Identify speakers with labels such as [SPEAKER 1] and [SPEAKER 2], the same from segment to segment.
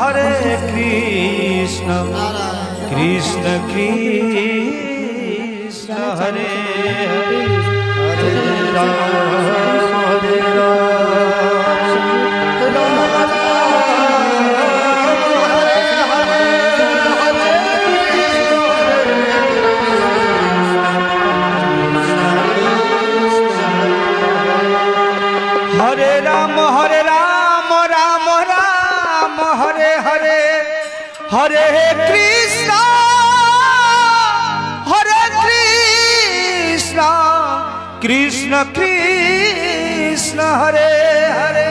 [SPEAKER 1] हरे कृष्ण कृष्ण कृष्ण हरे हरे हरे राम हरे राम हरे राम राम राम हरे हरे हरे कृष्ण कृष्ण कृष्ण हरे हरे।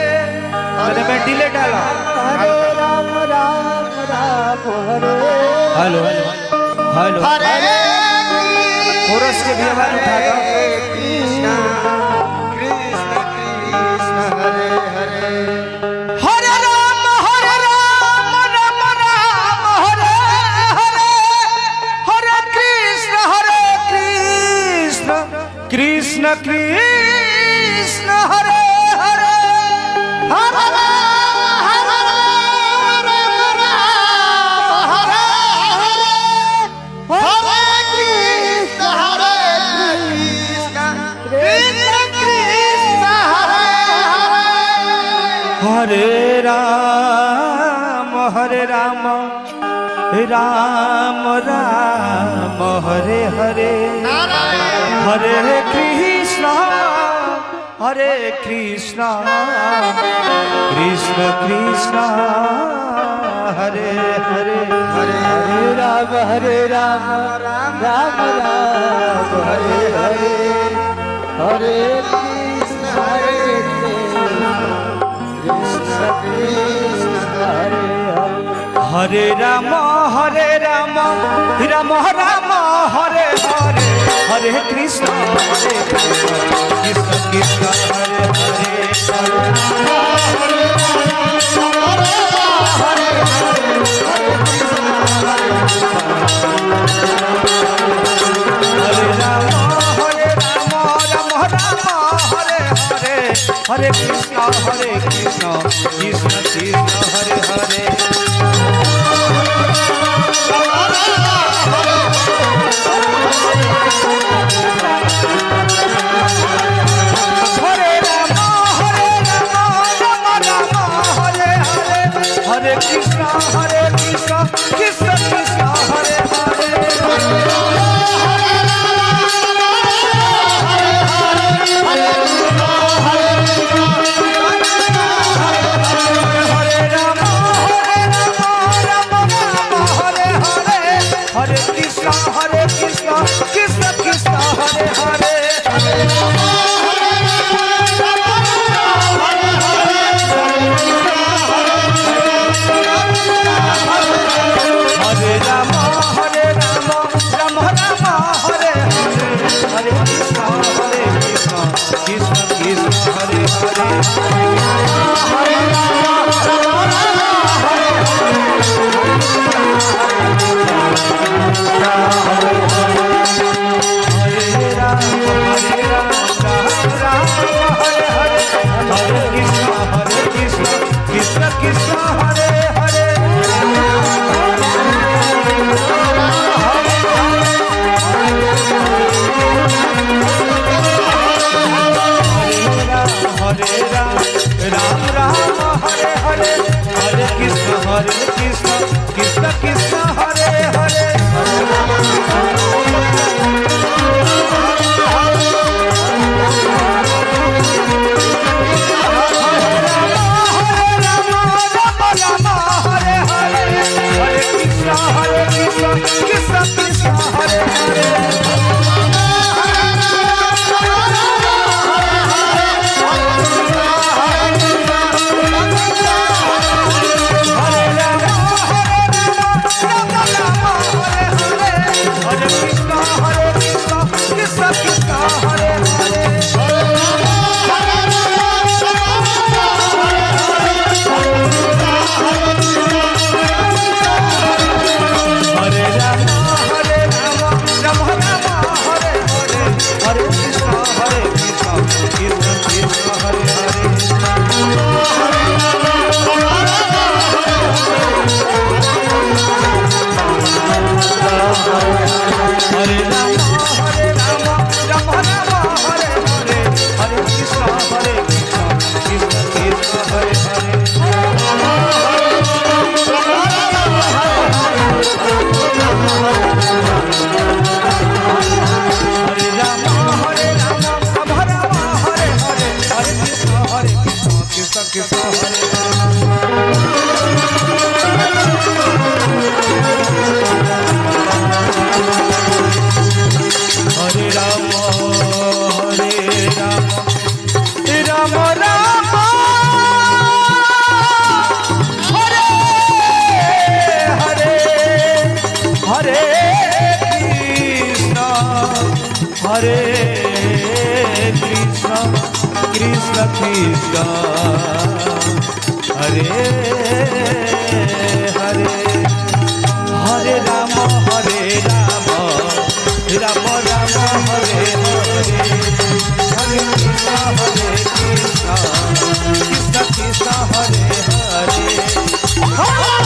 [SPEAKER 1] मैंने मैं डिले डाला।
[SPEAKER 2] हरे राम राम राम हरे
[SPEAKER 1] हेलो हेलो
[SPEAKER 2] हरे
[SPEAKER 1] कोरस के भी आवाज उठा दो।
[SPEAKER 2] कृष्ण कृष्ण कृष्ण हरे हरे
[SPEAKER 1] हरे राम राम राम हरे हरे हरे कृष्ण कृष्ण कृष्ण हरे हरे
[SPEAKER 2] हरे
[SPEAKER 1] हरे राम राम राम हरे हरे हरे कृष्ण कृष्ण कृष्ण हरे हरे
[SPEAKER 2] हरे राम राम राम हरे हरे हरे कृष्ण कृष्ण कृष्ण हरे
[SPEAKER 1] हरे राम राम राम हरे हरे हरे कृष्ण कृष्ण कृष्ण हरे हरे हरे राम हरे हरे हरे कृष्ण कृष्ण कृष्ण हरे हरे हरे कृष्ण कृष्ण कृष्ण हरे हरे हरे राम हरे कृष्ण कृष्ण कृष्ण हरे हरे हरे राम हरे हरे कृष्ण कृष्ण कृष्ण हरे हरे हरे राम हरे कृष्ण कृष्ण कृष्ण हरे हरे हरे राम हरे हरे हरे कृष्ण कृष्ण कृष्ण हरे हरे हरे कृष्ण कृष्ण कृष्ण हरे हरे हरे कृष्ण हरे राम राम राम हरे हरे हरे कृष्ण कृष्ण कृष्ण हरे हरे हरे राम राम राम हरे हरे हरे कृष्ण कृष्ण कृष्ण हरे हरे हरे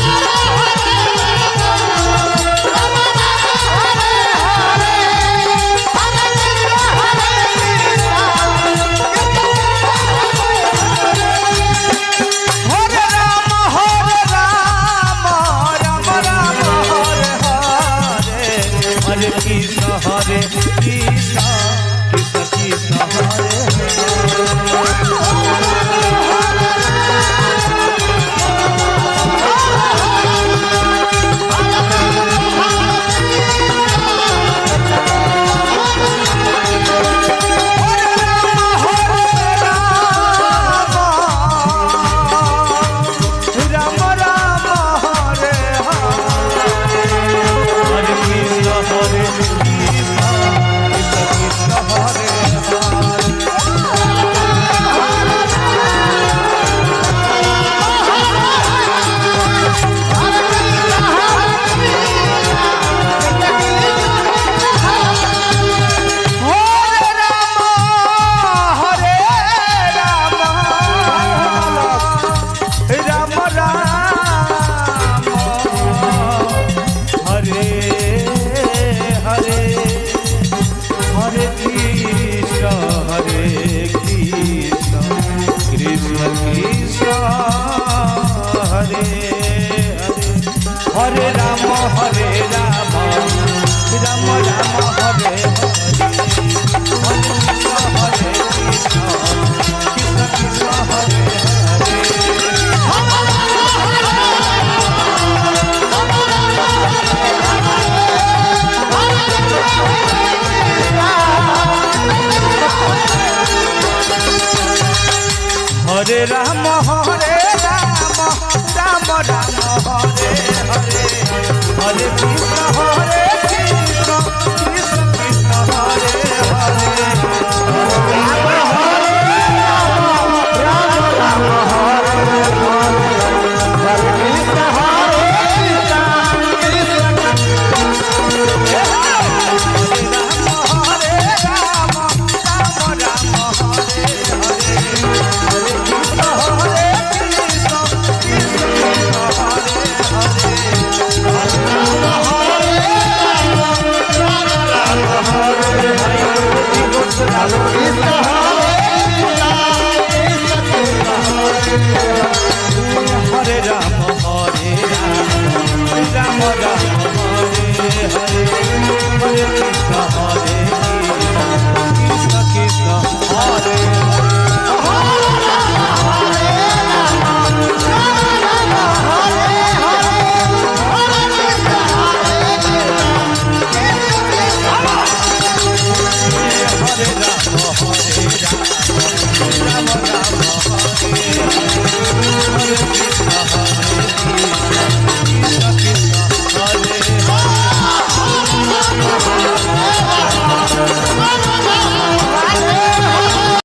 [SPEAKER 1] कृष्ण कृष्ण कृष्ण हरे हरे राम राम राम हरे हरे कृष्ण कृष्ण हरे हरे राम राम राम हरे हरे हरे कृष्ण हरे